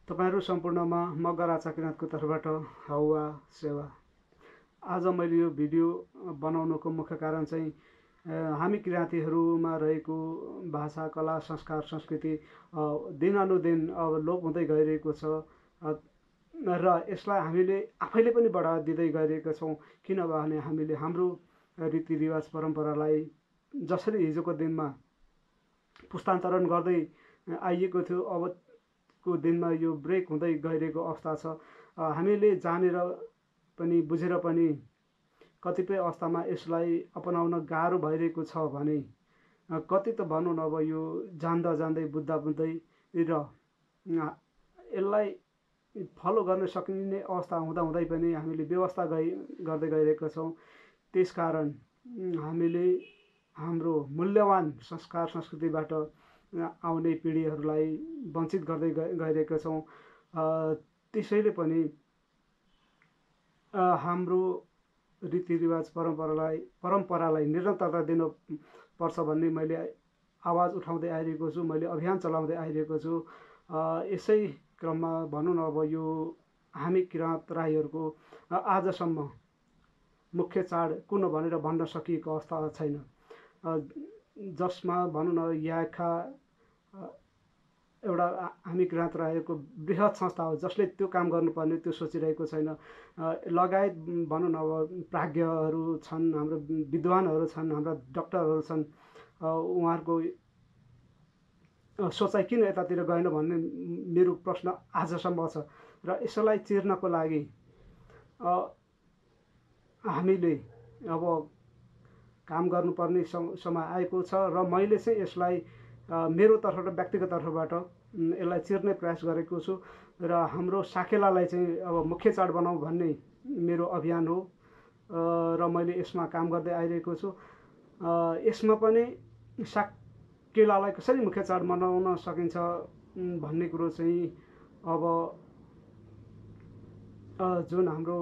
तपाईहरु सम्पूर्णमा म गराचा किराँतको तर्फबाट हावा सेवा। आज मैले यो भिडियो बनाउनको मुख्य कारण चाहिँ हामी किराँतीहरूमा रहेको भाषा, कला, संस्कार, संस्कृति दिनानुदिन अब लोप हुँदै गइरहेको छ र यसलाई हामीले आफैले पनि बढावा दिँदै गइरहेका छौँ। किनभने हामीले हाम्रो रीतिरिवाज परम्परालाई जसरी हिजोको दिनमा पुस्तान्तरण गर्दै आइएको थियो, अब को दिनमा यो ब्रेक हुँदै गइरहेको अवस्था छ। हामीले जानेर पनि बुझेर पनि कतिपय अवस्थामा यसलाई अपनाउन गाह्रो भइरहेको छ भने कति त भनौँ न, अब यो जान्दा जान्दै बुझ्दा बुझ्दै र यसलाई फलो गर्न सकिने अवस्था हुँदा हुँदै पनि हामीले व्यवस्था गर्दै गइरहेका छौँ। त्यसकारण हामीले हाम्रो मूल्यवान संस्कार संस्कृतिबाट आउने पिँढीहरूलाई वञ्चित गर्दै गइरहेका छौँ। त्यसैले पनि हाम्रो रीतिरिवाज परम्परालाई निरन्तरता दिनुपर्छ भन्ने मैले आवाज उठाउँदै आइरहेको छु, मैले अभियान चलाउँदै आइरहेको छु। यसै क्रममा भनौँ न, अब यो हामी किराँत राईहरूको आजसम्म मुख्य चाड कुन भनेर भन्न सकिएको अवस्था छैन, जसमा भनौँ न याखा एउटा हामी किराँत राईहरूको बृहत संस्था हो जसले त्यो काम गर्नुपर्ने त्यो सोचिरहेको छैन। लगायत भनौँ न, अब प्राज्ञहरू छन्, हाम्रो विद्वानहरू छन्, हाम्रा डक्टरहरू छन्, उहाँहरूको सोचाइ किन यतातिर गएन भन्ने मेरो प्रश्न आजसम्म छ। र यसलाई चिर्नको लागि हामीले अब काम गर्नुपर्ने समय आएको छ र मैले चाहिँ यसलाई मेरो तर्फबाट, व्यक्तिगत तर्फबाट यसलाई चिर्ने प्रयास गरेको छु र हाम्रो साकेलालाई चाहिँ अब मुख्य चाड बनाऊ भन्ने मेरो अभियान हो र मैले यसमा काम गर्दै आइरहेको छु। यसमा पनि साकेलालाई कसरी मुख्य चाड मनाउन सकिन्छ भन्ने कुरो चाहिँ अब जुन हाम्रो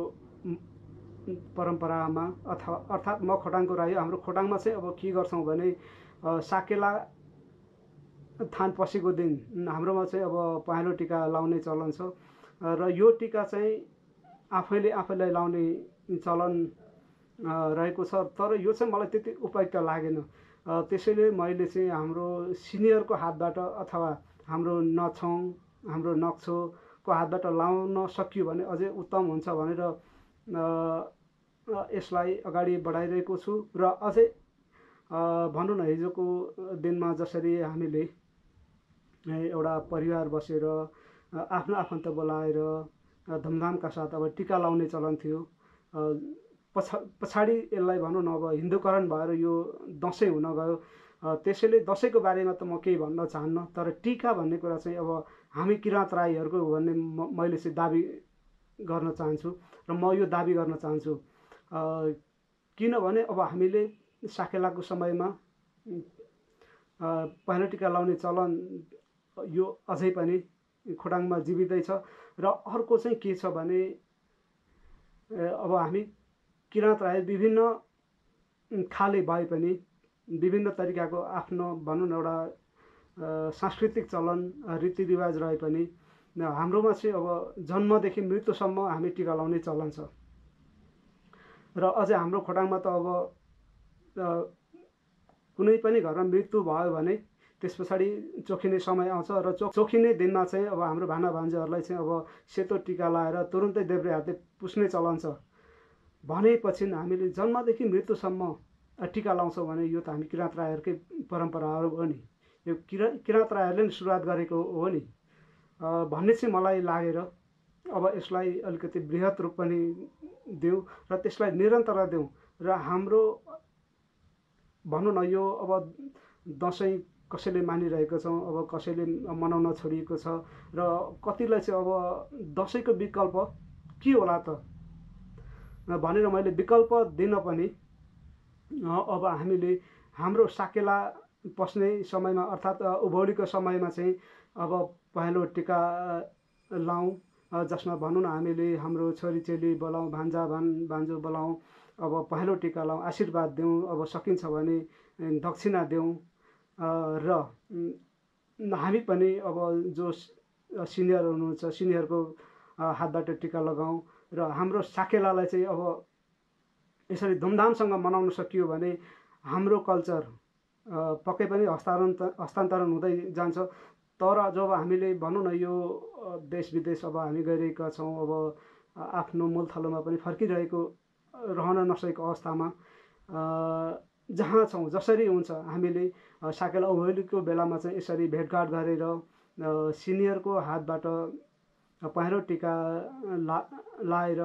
परम्परामा अर्थात् म खोटाङको राई, हाम्रो खोटाङमा चाहिँ अब के गर्छौँ भने साकेला थान पसेको दिन हाम्रोमा चाहिँ अब पहेँलो टिका लाउने चलन छ र यो टिका चाहिँ आफैलाई लाउने चलन रहेको छ। तर यो चाहिँ मलाई त्यति उपयुक्त लागेन। त्यसैले मैले चाहिँ हाम्रो सिनियरको हातबाट अथवा हाम्रो नछौँ, हाम्रो नक्छोको हातबाट लाउन सकियो भने अझै उत्तम हुन्छ भनेर यसलाई अगाडि बढाइरहेको छु। र अझै भनौँ न, हिजोको दिनमा जसरी हामीले एउटा परिवार बसेर आफ्नो आफन्त बोलाएर धुमधामका साथ अब टिका लाउने चलन थियो। पछाडि यसलाई भनौँ न, अब हिन्दूकरण भएर यो दसैँ हुन गयो। त्यसैले दसैँको बारेमा त म केही भन्न चाहन्न, तर टिका भन्ने कुरा चाहिँ अब हामी किराँत राईहरूको हो भन्ने मैले चाहिँ दाबी गर्न चाहन्छु र म यो दाबी गर्न चाहन्छु। किनभने अब हामीले साकेलाको समयमा पहेँलो टिका लाउने चलन यो अझै पनि खोटाङमा जीवितै छ। र अर्को चाहिँ के छ भने अब हामी किराँत राई विभिन्न खाले भए पनि विभिन्न तरिकाको आफ्नो भनौँ न एउटा सांस्कृतिक चलन रीतिरिवाज रहे पनि हाम्रोमा चाहिँ अब जन्मदेखि मृत्युसम्म हामी टिका लाउने चलन छ। र अझै हाम्रो खोटाङमा त अब कुनै पनि घरमा मृत्यु भयो भने त्यस पछाडि चोखिने समय आउँछ र चोखिने दिनमा चाहिँ अब हाम्रो भाना भान्जीहरूलाई चाहिँ अब सेतो टिका लाएर तुरुन्तै देब्रे हातले पुस्ने चलन छ। भनेपछि हामीले जन्मदेखि मृत्युसम्म टिका लाउँछौँ भने यो त हामी किराँत राईहरूकै परम्पराहरू हो नि, यो किराँत राईहरूले नि सुरुवात गरेको हो नि भन्ने चाहिँ मलाई लागेर अब यसलाई अलिकति बृहत रूप पनि दिउँ र त्यसलाई निरन्तरता दिउँ। र हाम्रो भनौँ न, यो अब दसैँ कसैले मानिरहेको छौँ, अब कसैले मनाउन छोडिएको छ र कतिलाई चाहिँ अब दसैँको विकल्प के होला त भनेर मैले विकल्प दिन पनि अब हामीले हाम्रो साकेला पस्ने समयमा अर्थात् उभौलीको समयमा चाहिँ अब पहेँलो टिका लाउँ, जसमा भनौँ न हामीले हाम्रो छोरीचेली बोलाउँ, भान्जो बोलाउँ, अब पहेँलो टिका लाउँ, आशीर्वाद दिउँ, अब सकिन्छ भने दक्षिणा दिउँ र हामी पनि अब जो सिनियर हुनुहुन्छ, सिनियरको हातबाट टिका लगाउँ र हाम्रो साकेलालाई चाहिँ अब यसरी धुमधामसँग मनाउन सकियो भने हाम्रो कल्चर पक्कै पनि हस्तान्तरण हुँदै जान्छ। तर जब हामीले भनौँ न यो देश विदेश अब हामी गइरहेका छौँ, अब आफ्नो मूलथलोमा पनि फर्किरहेको रहन नसकेको अवस्थामा जहाँ छौँ जसरी हुन्छ हामीले साकेला उभौलीको बेलामा चाहिँ यसरी भेटघाट गरेर सिनियरको हातबाट पहेँलो टिका लाएर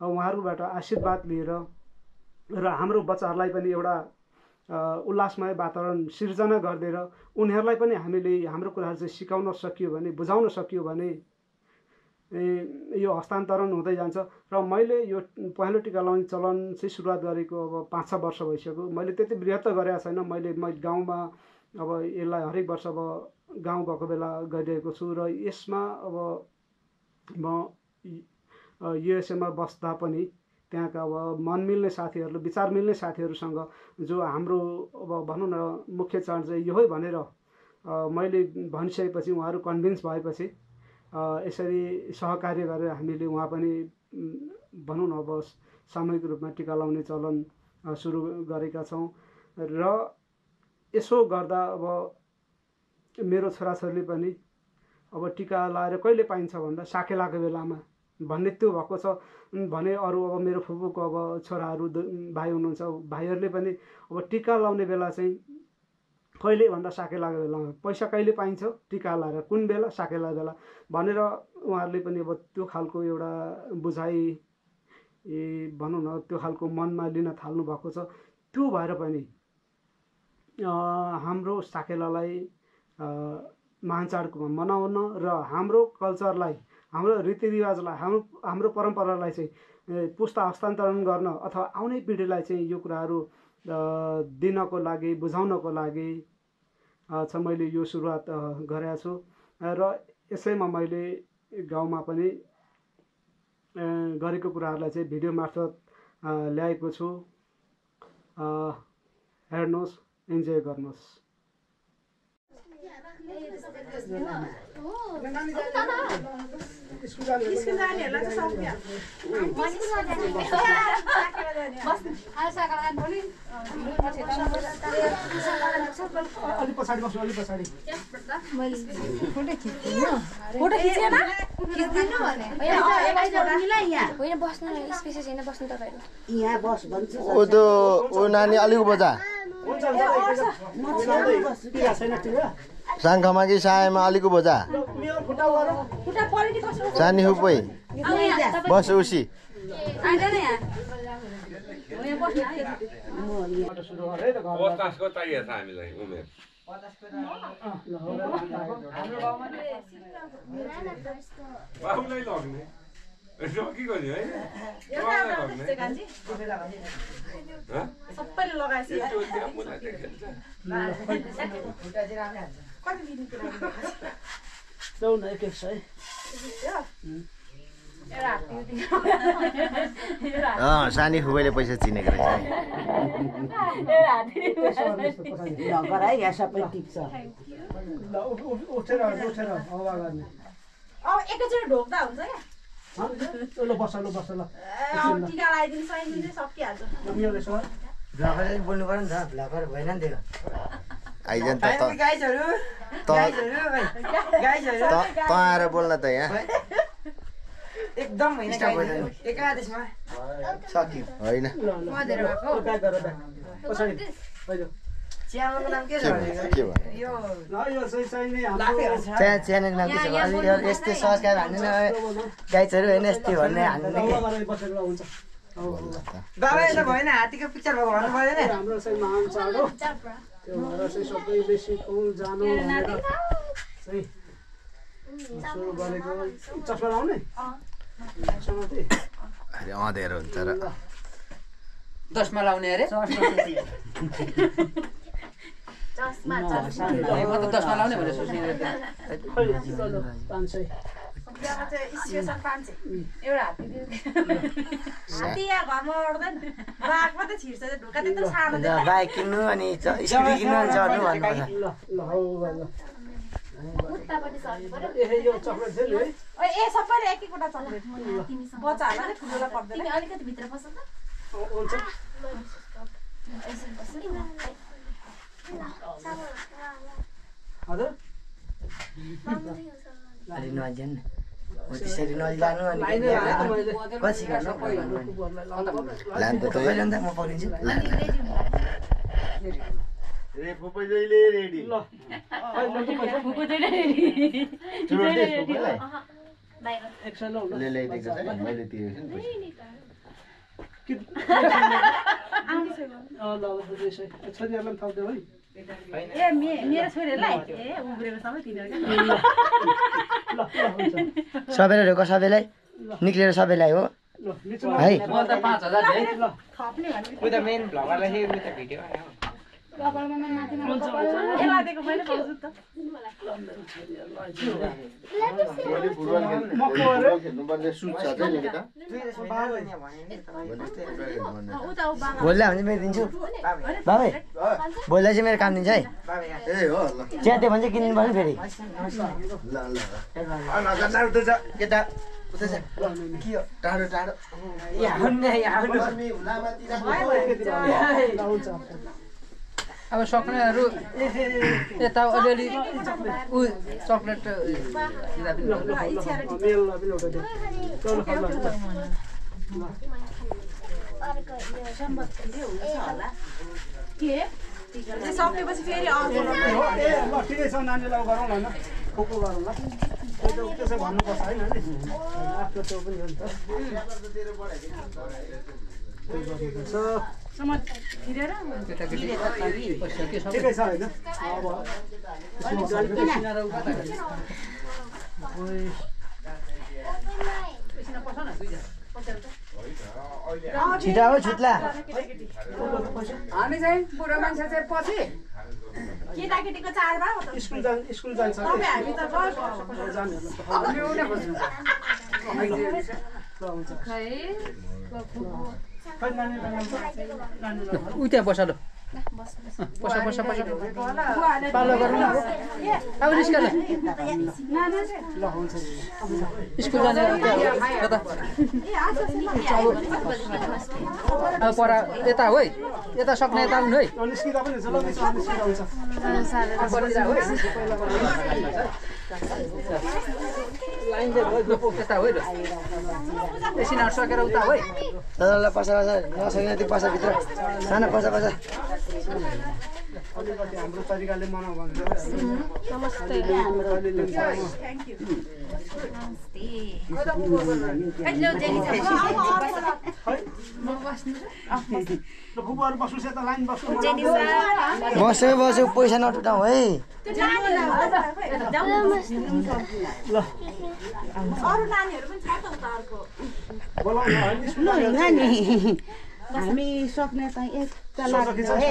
उहाँहरूबाट आशीर्वाद लिएर र हाम्रो बच्चाहरूलाई पनि एउटा उल्लासमय वातावरण सिर्जना गरिदिएर उनीहरूलाई पनि हामीले हाम्रो कुराहरू चाहिँ सिकाउन सकियो भने, बुझाउन सकियो भने यो हस्तान्तरण हुँदै जान्छ। र मैले यो पहेँलो टिका लाउने चलन चाहिँ सुरुवात गरेको अब 5-6 वर्ष भइसक्यो। मैले त्यति वृहत्त गरेको छैन। मैले गाउँमा अब यसलाई हरेक वर्ष अब गाउँ गएको बेला गरिरहेको छु र यसमा अब म युएसएमा बस्दा पनि त्यहाँका अब मन मिल्ने साथीहरू, विचार मिल्ने साथीहरूसँग जो हाम्रो अब भनौँ न मुख्य चाड चाहिँ यो है भनेर मैले भनिसकेपछि उहाँहरू कन्भिन्स भएपछि यसरी सहकार्य गरेर हामीले उहाँ पनि भनौँ न अब सामूहिक रूपमा टिका लाउने चलन सुरु गरेका छौँ। र यसो गर्दा अब मेरो छोराछोरीले पनि अब टिका लाएर कहिले पाइन्छ भन्दा साकेलाको बेलामा भन्ने त्यो भएको छ भने अरू अब मेरो फुपूको अब छोराहरू भाइ हुनुहुन्छ, भाइहरूले पनि अब टिका लाउने बेला चाहिँ कहिले भन्दा साकेलाको बेलामा, पैसा कहिले पाइन्छ टिका लाएर, कुन बेला साकेला बेला भनेर उहाँहरूले पनि अब त्यो खालको एउटा बुझाइ भनौँ न त्यो खालको मनमा लिन थाल्नु भएको छ। त्यो भएर पनि हाम्रो साकेलालाई महान चाडको मनाउन र हाम्रो कल्चरलाई, हाम्रो रीतिरिवाजलाई, हाम्रो परम्परालाई चाहिँ पुस्ता हस्तान्तरण गर्न अथवा आउने पिँढीलाई चाहिँ यो कुराहरू दिनको लागि, बुझाउनको लागि चाहिँ मैले यो सुरुवात गरेको छु। र यसैमा मैले गाउँमा पनि गरेको कुराहरूलाई चाहिँ भिडियो मार्फत ल्याएको छु। हेर्नुहोस्, इन्जोय गर्नुहोस्। नानी अलिक बजा साङ्खामा कि सायमा अलिक बजा सानी हुपै बस उसी पचासको चाहिएको छ हामीलाई उमेर बाबुलाई लग्ने सकिगयो नि है सबैले लगाएछ सानी खुबैले पैसा चिनेको रहेछ एकैचोटि ढोक्दा हुन्छ क्या ल बस टिका लगाइदिनु सकिदिनु सकिहाल्छ बोल्नु पर्यो नि त भ्लगर भएन नि त्यो आइज नि त आएर बोल्न त यहाँ एकदम होइन एकादेशमा सक्यो होइन च्यानलको नाम के छ के यो च्यानलको नाम के छ यस्तै संस्कार हान्ने गाइजहरू होइन यस्तै भन्ने हान्ने बाबा यता भएन हात्तीको पिक्चर भएको भन्नु पर्दैन हाम्रो चाहिँ महान चाड हो। त्यो भएर चाहिँ सबैले सिकौँ जानु भनेर चाहिँ सुरु गरेको। चस्मा लाउने अँधेरो हुन्छ र 10 मा लाउने अरे चस्मा म त 10 मा लाउने भनेर सोचिरहेको 500 स्पेसल 500 एउटा हात्ती या घरमा ओर्दैन बाघ मात्रै छिर्छ ढोका त्यत्रो सानो छ बाइक किन्नु अनि स्कुटी किन्नु अनि चढ्नु भन्नु ल यो चक्लेट चाहिँ नि है ए सबैले एक एकवटा चक्लेट बच्चाहरूलाई ठुलोलाई पर्दैन अलिकति भित्र पस्छ त हुन्छ हजुर अलि नजान हो त्यसरी नजानु अनि पछि गर्नु लान्छ त कहिले अन्त म पक्रिन्छु रे फुपै जहिले रेडी ल ले ल्याइदिएको छ मैले तिरेको छु नि ल छोरीहरूलाई थाल्दियो है ए मेरो छोरीहरूलाई ए उब्रेको सबै तिनीहरू ल हुन्छ सबैलाई ढोका सबैलाई निक्लेर सबैलाई हो ल निचो है ल थप्ने भने उता मेन भ्लगरलाई चाहिँ उता भिडियो आयो यसलाई दिएको मैले पाउँछु त मैले फुटबल खेल्नुपर्ने सुट छ चाहिँ नि केटा उता उ बाबा बोल्दा भने मेरो दिन्छु बाबै बोल्दा चाहिँ मेरो काम दिन्छ है ए हो ल च्याटे भने चाहिँ किन्नु पर्छ फेरि ल ल नगर्ना उता छ केटा उता छ के हो टाढो टाढो हुन्छ अब सक्नेहरू यता अलिअलि उ चक्लेट मेललाई पनि एउटा दे के सकेपछि फेरि अर्को ए ल ठिकै छ नानीलाई गरौँ न खोको गरौँ ल त्यसै भन्नुपर्छ होइन नि आफ्नो त्यो पनि हो नि त समाज फिरेर ठिकै छ होइन छिटा हो छुट्ला हामी चाहिँ बुढो मान्छे चाहिँ पछि केटाकेटीको चाडबाड हो त स्कुल जान्छ तपाईँ हामी त उ त्यहाँ बस ल बस पालो गरौँ अब निस्क ल स्कुल जाने कता अब पर यता हो है यता सक्ने यता आउनु है निस्किँदा पनि हुन्छ ल निस्किँदा हुन्छ यता हो है ल एकछिन सकेर उता हो है दादालाई पसा नसक्ने त्यो पसाभित्र सानो पसा अलिकति हाम्रो तरिकाले मनाउ भन्छ फुपूहरू बस्नु त लाइन बस्नु बस्यो पैसा नटुटाउ है अरू नानीहरू पनि छ त उता अर्को बोलाउनु हामी सक्ने चाहिँ एकता लाग्छ है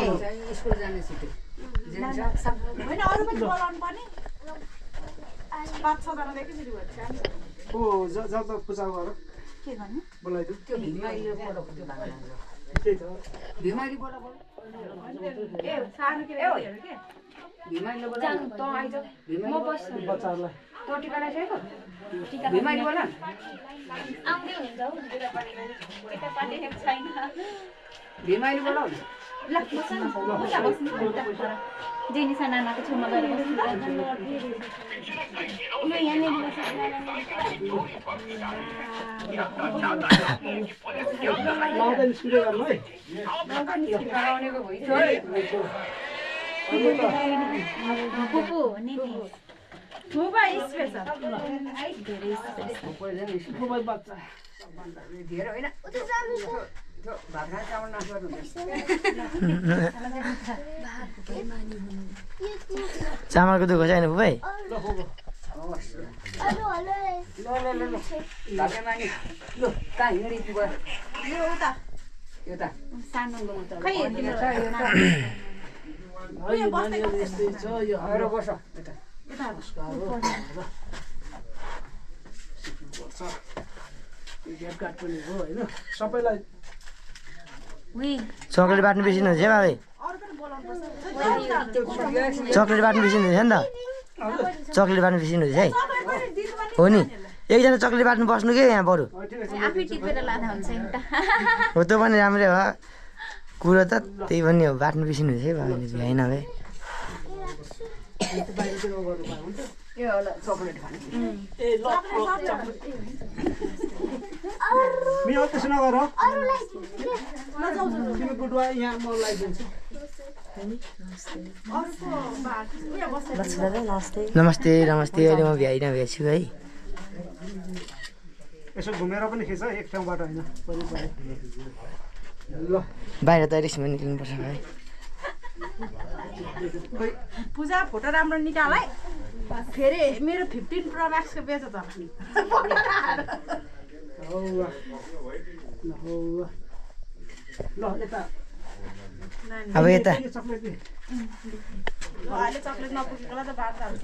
स्कुल जाने छिटो होइन अरू पनि बोलाउनु पर्ने 5-6 जना एकैचोटि भयो ओ जब पूजा गर के गर्नु बोलाइदिउ त्यो भिमाइले पढो त्यो भाग त्यही त भिमाइले पढो ए सानो केटाकेटीहरू के भिमाइले पढो त आइज म बस्छु बच्चाहरूलाई तो टिका लगाएको भिमाइले बोला आउँदै हुन्छ हौ केटापाटी छैन भिमाइले बोला ल बस्नु जेनिसा नानाको छेउमा गएर बस्नु ल यहाँनिर लाउँदै निस्किँदै गर्नु है गराउनेको भइसक्यो पुपु नि मोबाइल स्पेशल मोबाइल बच्चा धेरै होइन भात खाने चामल नगर्नु चामलको दुःख छैन भाइ भात मानी ल कहाँ हिँडी पुग्यो यो उता यता सानो खै तिम्रो नानीहरू यस्तै छ यो आएर बस यता भेटघाट पनि हो होइन सबैलाई चक्लेट बाट्नु बेसी हुन्छ है बाबै अरू पनि बोलाउनु पर्छ चक्लेट बाट्नु बेसी हुन्छ नि त चक्लेट बाट्नु बिर्सिनु हुँदैछ है हो नि एकजना चक्लेट बाट्नु बस्नु के यहाँ बरु आफै टिपेर लाँदा हुन्छ एउटा हो त्यो पनि राम्रै हो कुरो त त्यही पनि हो बाट्नु बिर्सिनु हुँदैछ है बाबाले भ्याएन भए त्यसो नगर तिमी बुटुवा यहाँ म लगाइदिन्छु नमस्ते नमस्ते अहिले म भ्याइनँ भ्याएको छु है यसो घुमेर पनि खिच एक ठाउँबाट होइन ल बाहिर त रिक्समा निक्लिनुपर्छ है पूजा फोटो राम्रो निकाल है फेरि मेरो 15 प्रो म्याक्सको बेच त ल यता अब यता अहिले चक्लेट नपुगेकोलाई त बाँड्दा हुन्छ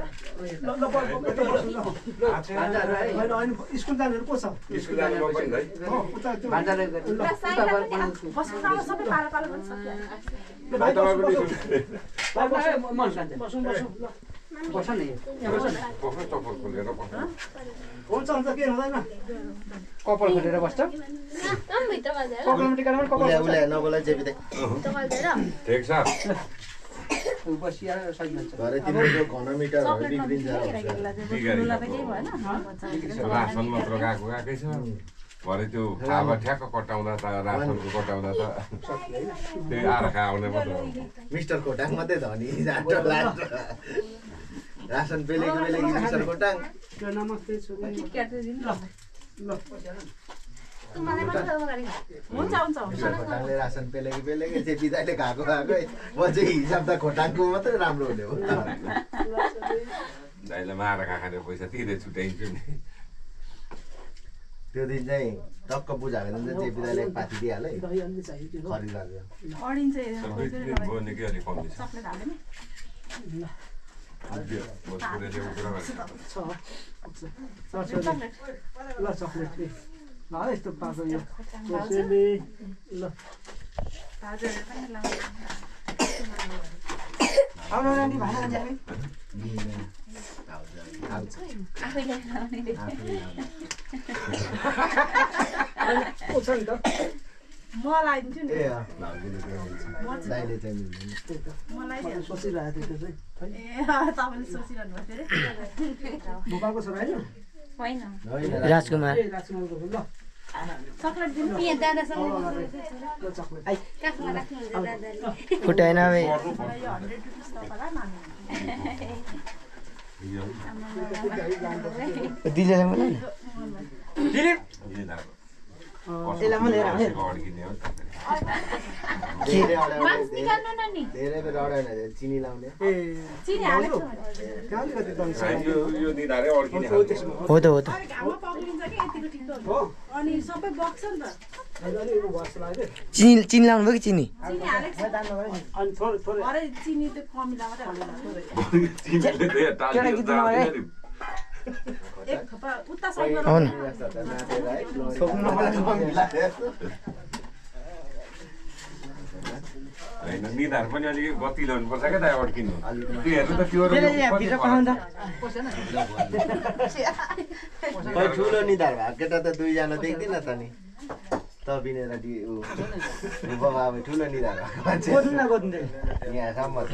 स्कुल जानेहरू को छ स्कुल जानु म पनि है बस्नु नआउनु सबै पालो पालो पनि सकिहाल्यो भाइ तपाईको पक्कै चप्पल खोलेर बस्नु हुन्छ हुन्छ के हुँदैन कपाल खोलेर बस्छ कपालमा टिका लगाउनु कपाल उले नबोलाइ जेबिदै ठिक छ बसिया सही हुन्छ भरे तिम्रो घनमिटरहरु बिग्रिन्छ रासन मात्र गएकै छ भरे त्यो खावा ठ्याक्क कटाउँदा त रासनको कटाउँदा त त्यही आर्खा आउने मात्र मिस्टर कोटाङ मात्रै धनी रासन पेलेको मिस्टर कोटाङ नमस्ते हुन्छ मिस्टर कोटाङले रासन पेलेको चाहिँ बिदाले खाएको म चाहिँ हिसाब त खोटाङको मात्रै राम्रो हुने हो दाइले मारा खाने पैसा तिर्दै छुट्याइन्छु नि त्यो दिन चाहिँ टक्क बुझाएको दिन चाहिँ बिदाले पाती दिइहाल्यो है खरिद लाग्यो अडिन्छ बोल्ने के अलिक कमी छ चक्लेट हाल्दैन ल चक्लेट ल यस्तो पाएको यो ल आउनु नानी भाइ आफैले लाउने म लगाइदिन्छु नि ए दाइले चाहिँ मलाई सोचिरहेको थियो त्यो ए तपाईँले सोचिरहनु भएको थियो भुपाको छोरा होइन होइन राजकुमार ए राजकुमारको ल चक्लेट दिनु यहाँ दादासँग ल चक्लेट काखमा राख्नुहुन्छ दादाले फुटाएन अब यो 100 रुपिस तपाईँलाई माग्नु दिदीले मलाई मार्क्स निकाल्नु न नि धेरै बेर अडाएन चिनी लाउने ए चिनी हालेको कहाँ कति दन्छ यो दिदारै अड्किने हो त हो त घाममा पग्लिन्छ कि यतिको ठिक्क अनि सबै बग्छ नि त चिनी चिनी लाउनु भयो कि चिनी चिनी हालेको छ अनि थोरै थोरै अरे चिनी त कमिला मात्रै हाल्नु एक थोपा उता साइडमा हो न होइन निधार पनि अलिक गति ल्याउनुपर्छ क्या दाइ अड्किनु त्यो हेर्नु त त्यो ठुलो निधार भएको केटा त दुईजना देख्दिन त नि त बिनेर अब ठुलो निधार भएको मान्छे यहाँसम्म छ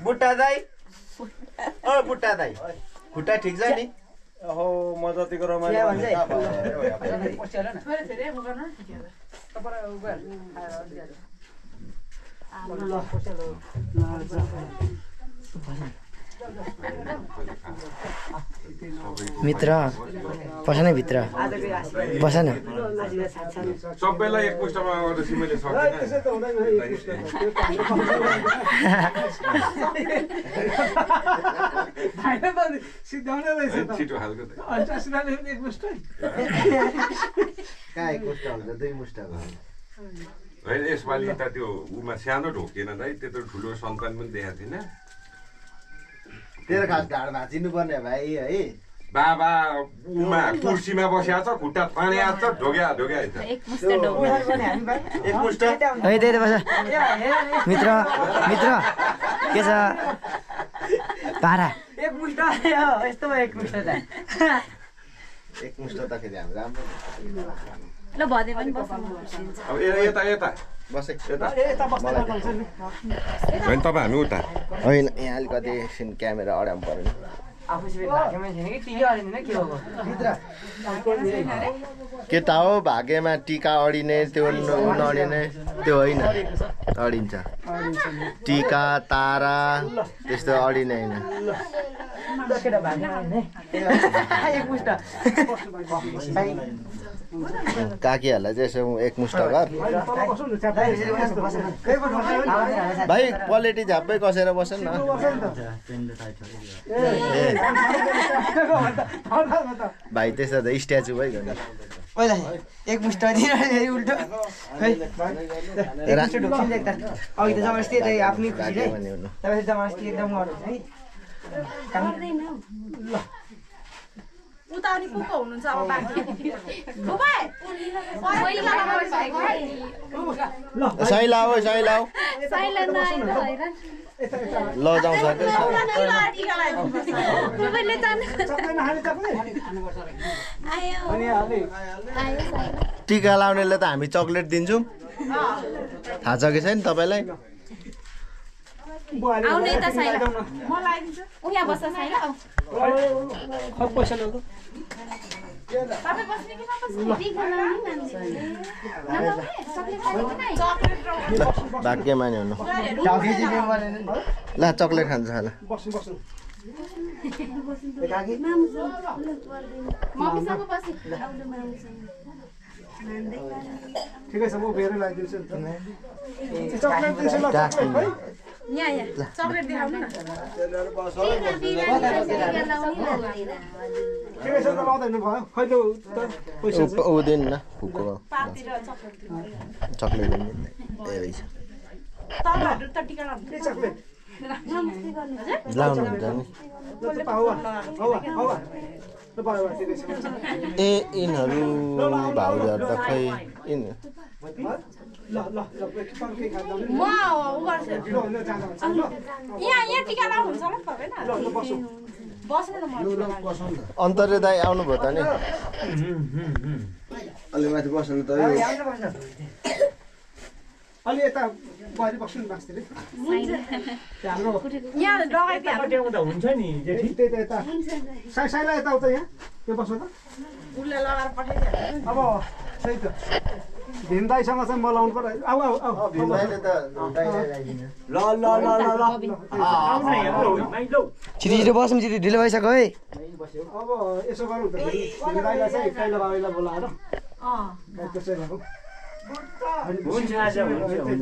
बुट्टा दाइ ओ बुट्टा दाइ खुट्टा ठिक छ नि हो म जतिको रमाइलो मित्र पस न भित्र बस न सबैलाई एक पुस्टमा अरू सिमैले सक्दिनँ छिटो हाल्को कहाँ एक मुष्टा हुन्छ दुई मुष्टा होइन यसपालि त त्यो उमा सानो ढोकेन दाइ त्यत्रो ठुलो सन्तान पनि देखाएको थिएन तेरो खास ढाड भाँचिनु पर्ने भाइ है बाबा उमा कुर्सीमा बसिया छ खुट्टा तानिया छ ढोग्या एक मुष्ट ढोग्यो एक मुष्ट है त्यही त बस मित्र के छ पारा एक मुष्ट यस्तो एक मुष्ट त एक मुष्ट त फेरि हामी राम्रो ल भदे पनि बस्नु अब यता बसे यता बस्दा हुन्छ नि होइन तपाईँ हामी उता होइन यहाँ अलिकति एकछिन क्यामेरा अडाउनु पर्यो नि आफूसित भाग्यमा छैन कि टिभी अडिँदैन के हो के त हो भाग्यमा टिका अडिने त्यो नअडिने त्यो होइन अडिन्छ टिका तारा त्यस्तो अडिने होइन काकीहरूलाई चाहिँ यसो एकमुष्ट गर भाइ क्वालिटी झाप्पै कसेर बस्छ न भाइ त्यस्तो त स्ट्याचु भइगयो नि पहिला एक मुष्ट दिनु उल्टो खै अघि त जबरजस्ती आफ्नै खुसी है तपाईँ जबरजस्ती एकदम गर्नु है उता अनि को हुनुहुन्छ अब बाँकी साइला हो साइला हो ल जाउँ सके टिका लाउनेले त हामी चक्लेट दिन्छौँ थाहा छ कि छैन तपाईँलाई आउने त साइला म लाइदिन्छु उहाँ बस्छ साइला पैसा ल्याउ तपाईँ बस्ने कि भाग्य मान्यो हुनु ल चक्लेट खान्छ होला ठिकै छ म बेरै लगाइदिन्छु चक्लेट दिन्छु ल चक्लेट है यहाँ चक्लेट देखाउनु न ठिकै छ त लाउँदैन भयो खै लु त पैसा ऊ दिन न फुको चक्लेट चक्लेट लाउनु हुन्छ नि ए यिनीहरू भाउजूहरू त खै म उ गर्छु यहाँ टिका लाउनु हुन्छ होला बस्नु न अन्तर्य दाइ आउनुभयो त नि अलि माथि बस्नु त अलि यता बुहारी बस्नु बाँच्दै हाम्रो यहाँ लगाइदियो हुन्छ नि त्यही त यता साइला यताउता यहाँ त्यो बस्नु त उसले लगाएर पठाइदियो अब त्यही त भीम दाईसँग चाहिँ म लाउनु पर्यो आऊ आऊ आऊ छिटो छिटो बसौँ छिटो ढिलो भइसक्यो है अब यसो गरौँ त भीम दाईलाई चाहिँ काइला बाबैलाई बोलाएर त्यसै गरौँ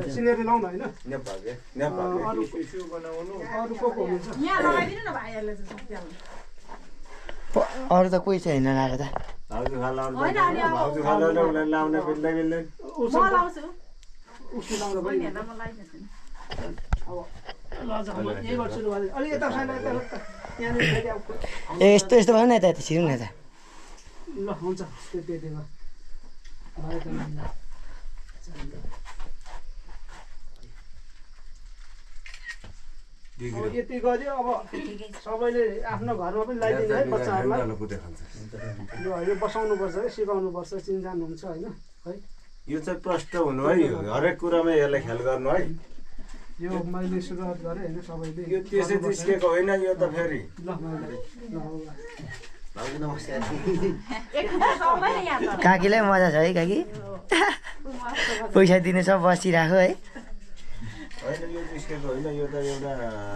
सिनेरी लाउँ न होइन अरू को हुनुहुन्छ यहाँ लगाइदिनु न भाइहरूले चाहिँ सकिहाल्नु अरू त कोही छैन आएको त म लाउँछु उसले लाउँदा भयो नि म लगाइदिन्छु यही गर्छु अलि यता साइला यता यहाँनिर ए यस्तो यस्तो भयो न यता यता छिरौँ न यता ल हुन्छ त्यति अब यति गऱ्यो अब सबैले आफ्नो घरमा पनि लगाइदिनु है बच्चाहरूलाई यो बसाउनुपर्छ है सिकाउनुपर्छ चिनजान हुन्छ होइन है यो चाहिँ प्रष्ट हुनु है हरेक कुरामा यसलाई ख्याल गर्नु है यो मैले सुरुवात गरेँ होइन सबैले यो त्यसै निस्केको होइन यो त फेरि काकीलाई मजा छ है काकी पैसा दिने सब बसिरहेको है होइन यो निस्केको होइन यो त एउटा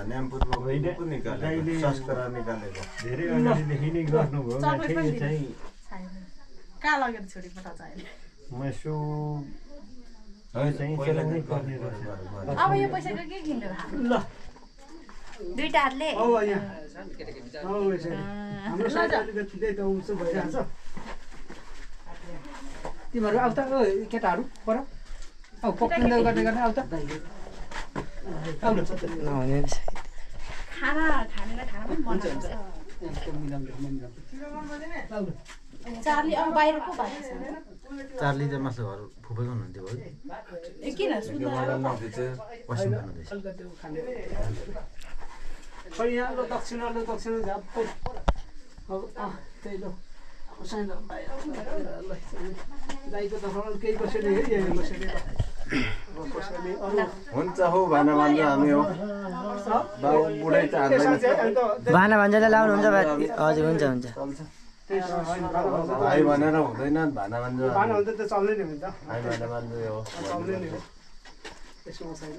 न्यामपुरमा पो निकालेको संस्कार निकालेको धेरै अगाडिदेखि नै गर्नुभयो माथि यो चाहिँ कहाँ लगेर छोडी पठाउँछ अहिले मसो चाहिँ चलाउनै पर्ने रहेछ अब यो पैसाको के किन्नु ल दुईटा हातले अब यहाँ हाम्रो साइड अलिकति त्यही त हुन्छ भइरहेछ तिमीहरू आउ त केटाहरू पर औ पक्रिँदै गर्दै गर्ने आउ त नहुने खाना खानेलाई खाना पनि बनाउँछ चार्ली अब बाहिर को भएको छ चार्ली चाहिँ मासु घर फुफै हुनुहुन्थ्यो भयो किन सुन्दैन पश्चिम खानुहुँदैछ खै यहाँ लो दक्षिण झ्याप्पै अब त्यही लो दाइको त केही कसैले हुन्छ हौ भाना भान्जा हामी हो बाउ बुढै त भाना भान्जाले लाउनुहुन्छ हजुर हुन्छ भाइ भनेर हुँदैन भाना भान्जा भाना भन्दा त चल्नै नि हुन्छ भाइ भाना भान्जा हो चल्नै नि हो त्यसमा छैन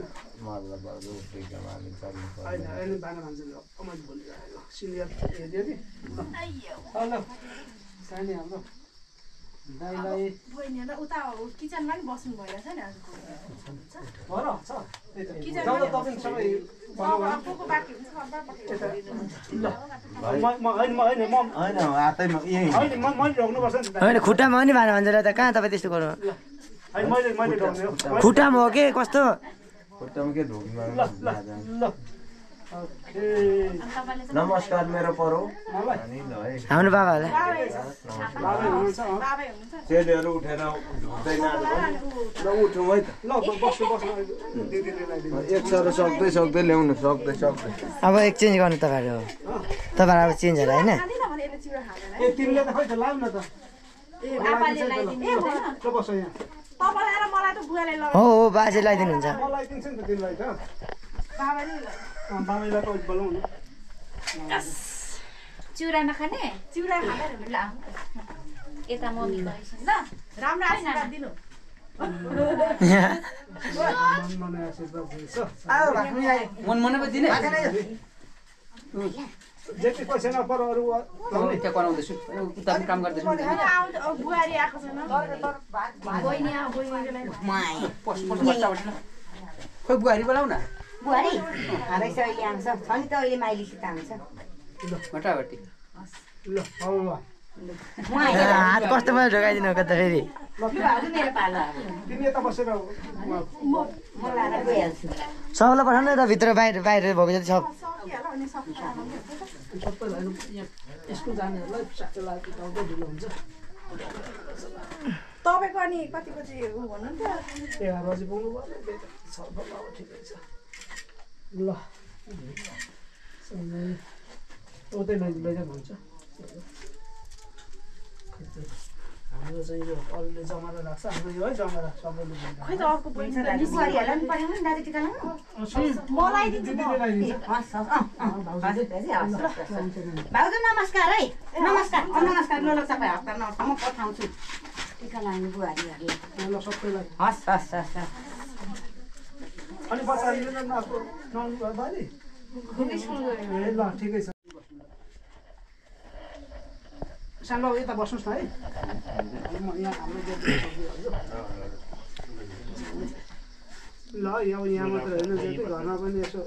मतलब बाबु फ्रिकमा हामी चल्नु पर्छ होइन अहिले भाना भान्जा मैले भोलिरहेको सिनियर हेरियो नि हेलो सानी हाम्रो दाइलाई बहिनीहरु उता किचनमा नि बस्नु भइरहेछ नि आजको भर छ जाउँ त तपाईँ सबै को बाँकी हुन्छ होइन हातैमा यही मैले ढोक्नुपर्छ नि होइन खुट्टामा हो नि भाना भान्जालाई त कहाँ तपाईँ त्यस्तो गर्नु मैले ढोक्ने हो खुट्टामा हो कि कस्तो खुट्टामा के ढोक्नु नमस्कार मेरो परो अनि ल है हाम्रो बाबाहरूलाई चेलीहरू उठेर हुँदैन ल उठौँ है त ल बस्नु एक सरो सक्दै ल्याउनु सक्दै अब एक्सचेन्ज गर्नु तपाईँहरू तपाईँहरू अब चेन्ज होला होइन ए तिमीले त खै त लाउ न त आपाले ल्याइदिनु ल बस यहाँ तपाईलाई र मलाई त बुवाले ल हो बाजे लगाइदिनुहुन्छ मलाई दिन्छ नि त तिमीलाई त बाबाले बाबालाई त बोलाउनु चिउरा नखाने चिउरा खाँदै ल यता मम्मी गएछन् ल राम्रो आशीर्वाद दिनु मन पो दिने जति पैसा नपर अरू त्यहाँ बनाउँदैछु उता पनि काम गर्दैछु बुहारी आएको छैन बहिनी खोइ बुहारी बोलाउ न बुहारी हाम्रै अहिले आउँछ छ नि त अहिले माइलीसित आउँछ भटाभटी ल हौ ल हात कस्तो मलाई ढोकाइदिनु हो त फेरि मेरो पालो तिमी यता बसेर म लाएर गइहाल्छु सबलाई पठाउनु यता भित्र बाहिर भएको जति सब सबैलाई स्कुल जानेहरूलाई साथीलाई गाउँदै ढिलो हुन्छ तपाईँको अनि कति बजी भन्नुहुन्थ्यो 11 बजी पुग्नु पर्यो छलफल अब ठिकै छ ल उतै लैजाउँ हुन्छ हाम्रो चाहिँ यो अरूले जमाएर राख्छ हाम्रो यो है जमाएर सबैले खै त अर्को बहिनी बुहारीहरूलाई पनि पठाउनु नि दाजु टिका लाउनु मलाई दिन्छु भाउजू नमस्कार है नमस्कार नमस्कार ल तपाईँ हप्ता नमस्कार म पठाउँछु टिका लाउनु बुहारीहरूलाई ल सबैलाई हस् अनि बच्चाहरूले आफ्नो नुहाउनु भयो बारी ए ल ठिकै छ सानो यता बस्नुहोस् न है म यहाँ हाम्रो ल अब यहाँ मात्र होइन जति घरमा पनि यसो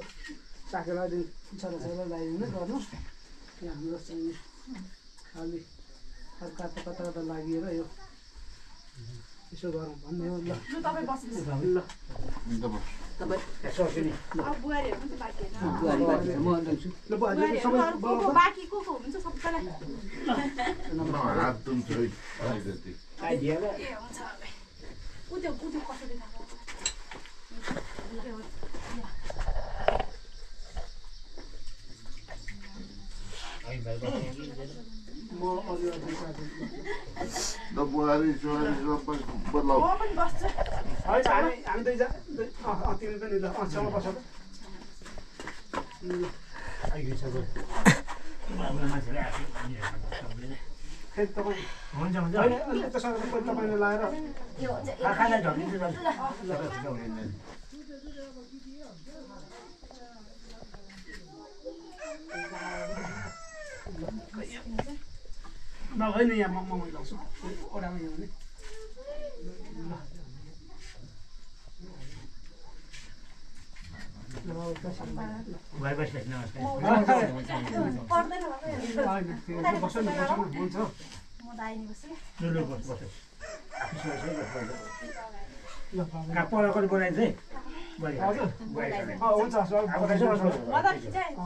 साकेलाले छोराछोरा लगाइदिनु गर्नु यहाँ हाम्रो चाहिँ खालि कता कता लागिएर यो यसो गरौँ भन्ने हो ल तपाईँ बस्नुहोस् ल बाँकी को हुनुहुन्छ सबैलाई उयो कसरी म अरू बुहारी बदलाउ म पनि बस्छु होइन हामी दुईजना तिमी पनि ल छेउमा बस फेरि तपाईँ हुन्छ होइन त्यसो भने तपाईँले लाएर होइन यहाँ म लगाउँछु ओडामा यहाँ भने हुन्छ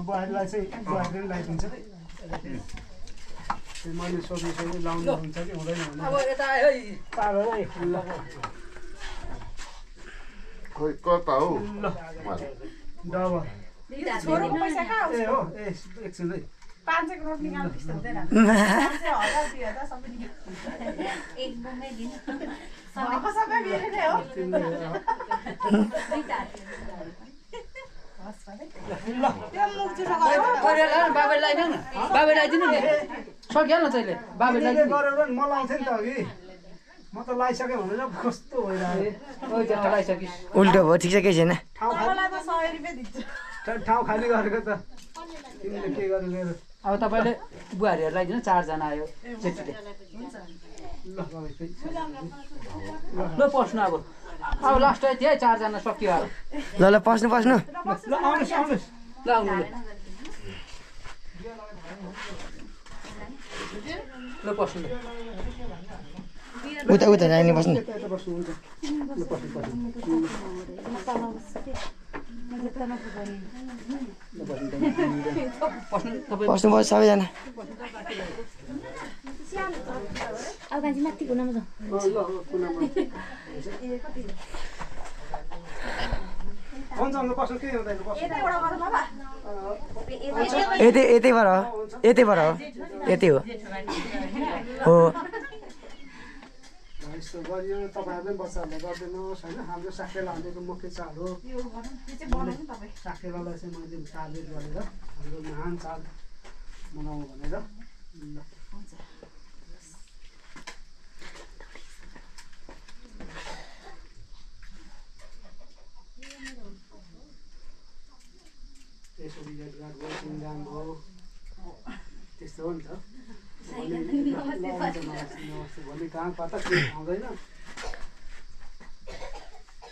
बुहारीलाई चाहिँ बुहारीले लगाइदिन्छ मैले सोध्नु लाउनु हुन्छ कि हुँदैन अब यता आयो है पारो है ल खोइ कता हौ डबल छोरोको पैसा कहाँ ए हो ए एकछिन है 500 को नोट निकाल्नु त्यस्तो हुँदैन 500 1000 2000 सबै निकाल्नु एक बमै दिन भएको सबै मेरो नै हो त्यो मुख चाहिँ बाबैलाई न बाबैलाई दिनु नि सक्यो न तैँले बाबैलाई गरेर म लाउँथे नि त अघि म त लाइसकेँ भनेर कस्तो भइरहेको लगाइसकिस् उल्टो भयो ठिक छ केही छैन तपाईँलाई त 100 रुपैयाँ दिन्छु ठाउँ खाली गरेको त तिमीले के गर्नु मेरो अब तपाईँले बुहारीहरूलाई दिनु 4 जना आयो त्यतिले ल ल पस्नु अब लास्ट है त्यही 4 जना सकियो अब ल पस्नु ल आउनुहोस् आउनुहोस् ल आउनु ल पस्नु उता उता जाने बस्नु यता बस्नु हुन्छ ल बस्नु पर्छ सबैजना अब गाजी माथि कुनामा जाउँ हुन्छ हुन्छ बस्नु केही हुँदैन बस्नु यतैबाट गर्नु बाबा यतैबाट हो यतैबाट हो यतै हो यस्तो गरियो तपाईँहरूले बच्चाहरूलाई गरिदिनुहोस् होइन हाम्रो साकेला हालेको मुख्य चाड हो साकेलालाई चाहिँ मैले टार्गेट गरेर हाम्रो महान चाड मनाउँ भनेर यसरी भेटघाट भयो सिङ्गाम भयो त्यस्तो हो नि त भोलि कहाँ कता के आउँदैन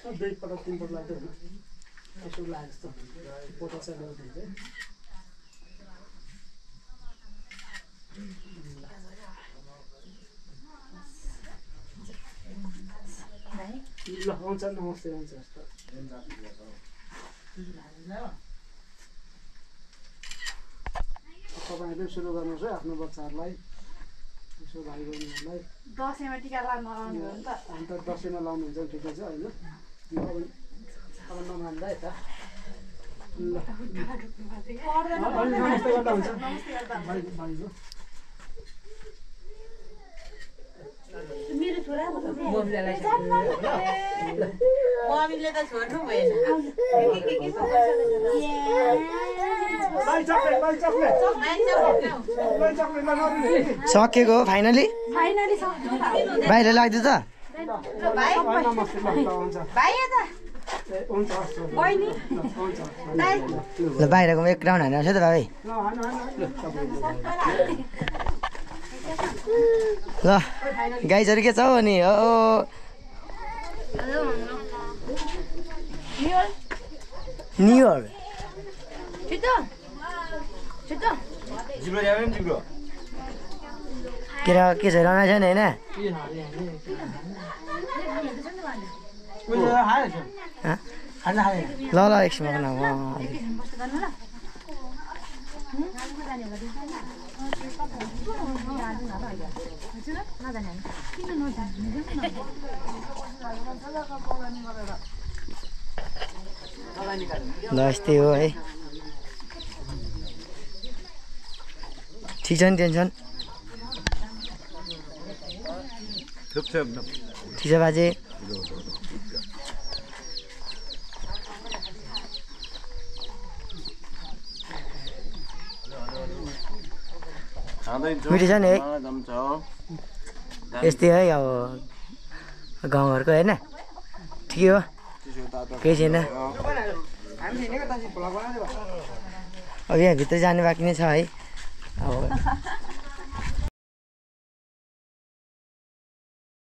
2 पटक 3 पटक लाग्दैन यसो लाग्यो जस्तो पोटा चाहिँ ल्याउँदै ल हुन्छ नमस्ते हुन्छ तपाईँहरूले सुरु गर्नुहोस् है आफ्नो बच्चाहरूलाई यसो भाइ बहिनीहरूलाई दसैँमा टिका लाउनु आउनु हो नि त अन्त दसैँमा लाउनुहुन्छ भने ठिकै छ होइन अब नमान्दा यता ल नमस्ते गर्दा हुन्छ भाइ भाइको मेरो छोरा मम्मीले त छोड्नु भएन सकेको फाइनली बाहिर लाग्दै त ल बाहिरको एक राउन्ड हानेर छ त भाइ ल गाइजहरू के छ हौ अनि हो न्यु इयर के छ रमाइलो छ नि होइन ल एकछिन ल यस्तै हो है ठिक छ नि टेन्सन ठिक छ बाजे मिठो छ नि है यस्तै है अब गाउँघरको होइन ठिकै हो केही छैन अब यहाँभित्र जानु बाँकी नै छ है अब